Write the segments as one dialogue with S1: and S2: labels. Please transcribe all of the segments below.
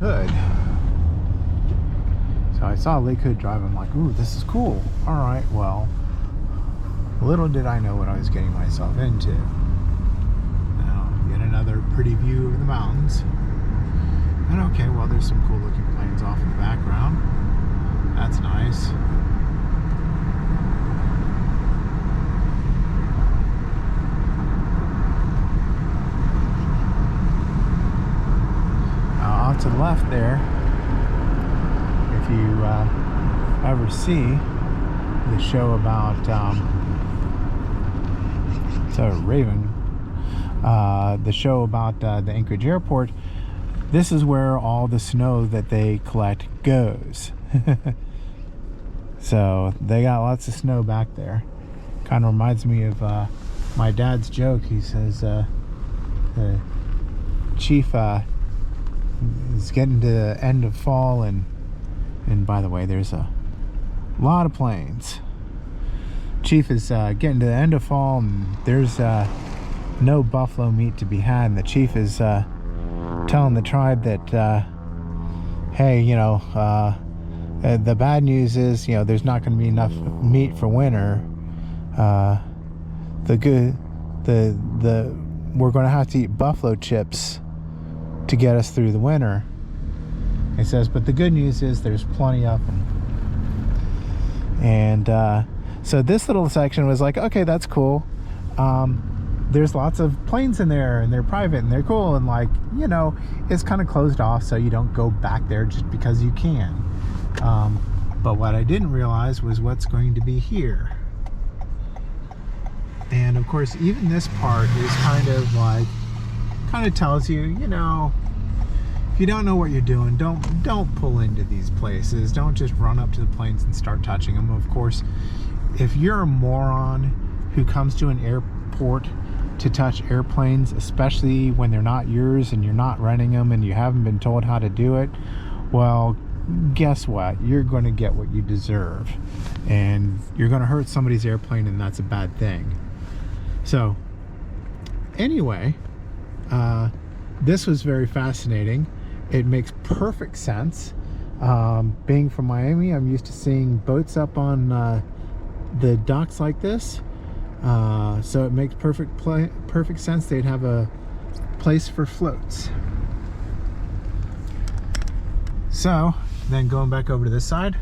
S1: Hood. So I saw Lake Hood Drive. I'm like, ooh, this is cool. All right, well, little did I know what I was getting myself into. Now, yet another pretty view of the mountains. And okay, well, there's some cool looking planes off in the background. That's nice. Off to the left there, if you ever see the show about Raven, the show about the Anchorage Airport, this is where all the snow that they collect goes. So they got lots of snow back there. Kind of reminds me of my dad's joke. He says the chief is getting to the end of fall, and by the way, there's a lot of planes. Chief is getting to the end of fall, and there's no buffalo meat to be had, and the chief is telling the tribe that hey, you know, the bad news is, you know, there's not going to be enough meat for winter. We're going to have to eat buffalo chips to get us through the winter. He says, but the good news is there's plenty of them. And so this little section was like, okay, that's cool. There's lots of planes in there, and they're private, and they're cool, and, like, you know, it's kind of closed off, so you don't go back there just because you can. But what I didn't realize was what's going to be here. And of course, even this part is kind of tells you, you know, if you don't know what you're doing, don't pull into these places. Don't just run up to the planes and start touching them. Of course, if you're a moron who comes to an airport to touch airplanes, especially when they're not yours and you're not renting them and you haven't been told how to do it, well, guess what? You're going to get what you deserve, and you're going to hurt somebody's airplane, and that's a bad thing. So anyway, this was very fascinating. It makes perfect sense. Being from Miami, I'm used to seeing boats up on the docks like this, so it makes perfect sense they'd have a place for floats. So then going back over to this side,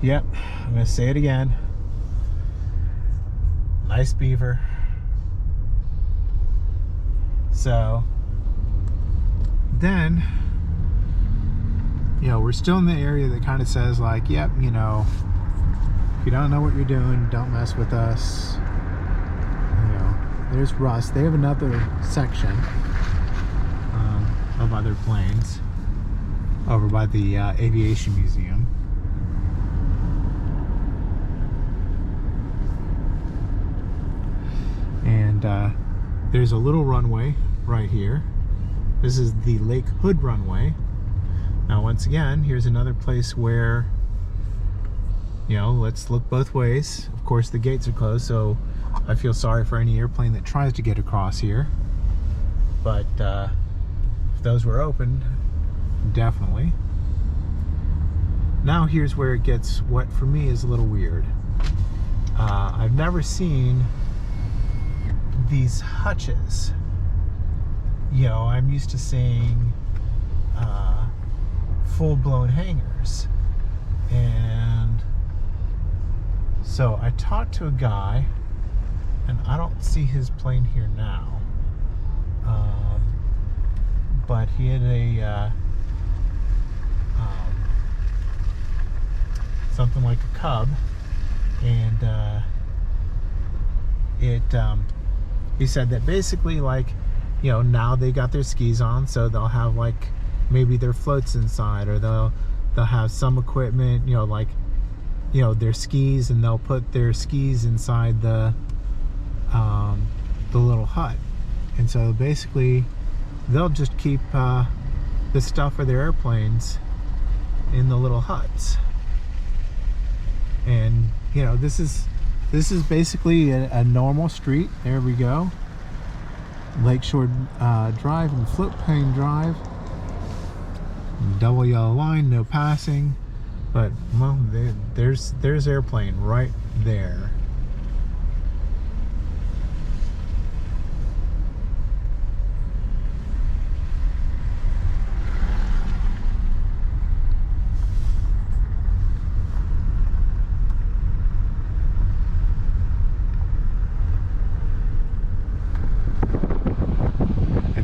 S1: yep, I'm gonna say it again, nice beaver. So then, you know, we're still in the area that kind of says, like, yep, you know, if you don't know what you're doing, don't mess with us. You know, there's Rust. They have another section of other planes over by the Aviation Museum. And there's a little runway right here. This is the Lake Hood runway. Now, once again, here's another place where, you know, let's look both ways. Of course, the gates are closed, so I feel sorry for any airplane that tries to get across here. But if those were open, definitely. Now here's where it gets, what for me is a little weird. I've never seen these hutches. You know, I'm used to seeing full-blown hangars. And so I talked to a guy, and I don't see his plane here now, but he had a something like a Cub, and he said that basically, like, you know, now they got their skis on, so they'll have, like, maybe their floats inside, or they'll have some equipment, you know, like, you know, their skis, and they'll put their skis inside the little hut. And so basically they'll just keep the stuff for their airplanes in the little huts. And, you know, this is basically a normal street. There we go. Lakeshore Drive and Float Plane Drive. double yellow line, no passing. But well, there's airplane right there.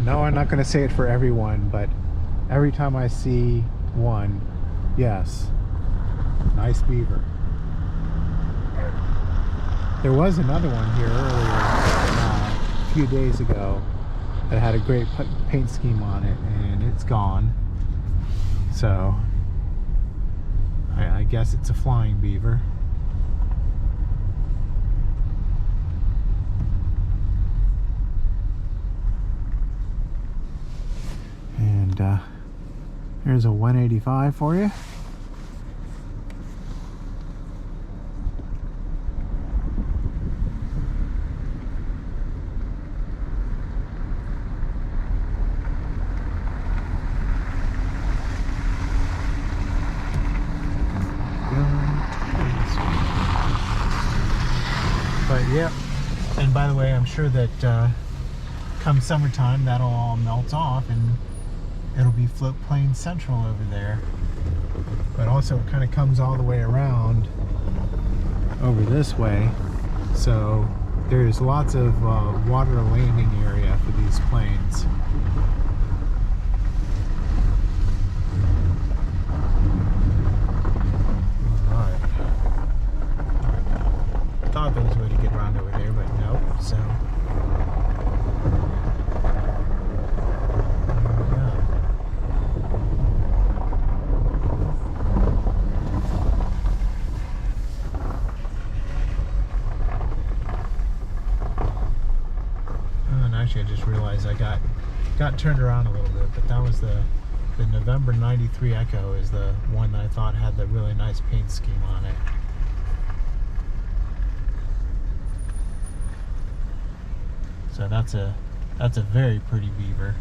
S1: No, I'm not going to say it for everyone, but every time I see one, yes, nice beaver. There was another one here earlier, a few days ago, that had a great paint scheme on it, and it's gone. So, I guess it's a flying beaver. And here's a 185 for you. But yeah, and by the way, I'm sure that come summertime that'll all melt off and it'll be Float Plains Central over there. But also it kind of comes all the way around over this way, so there's lots of water landing area for these planes. Alright. Thought there was a way to get around over there, but nope, so I just realized I got turned around a little bit, but that was the November 93 Echo is the one that I thought had the really nice paint scheme on it. So that's a very pretty beaver.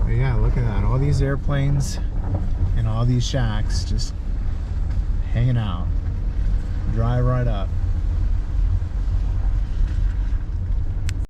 S1: But yeah, look at that, all these airplanes and all these shacks just hanging out. Drive right up.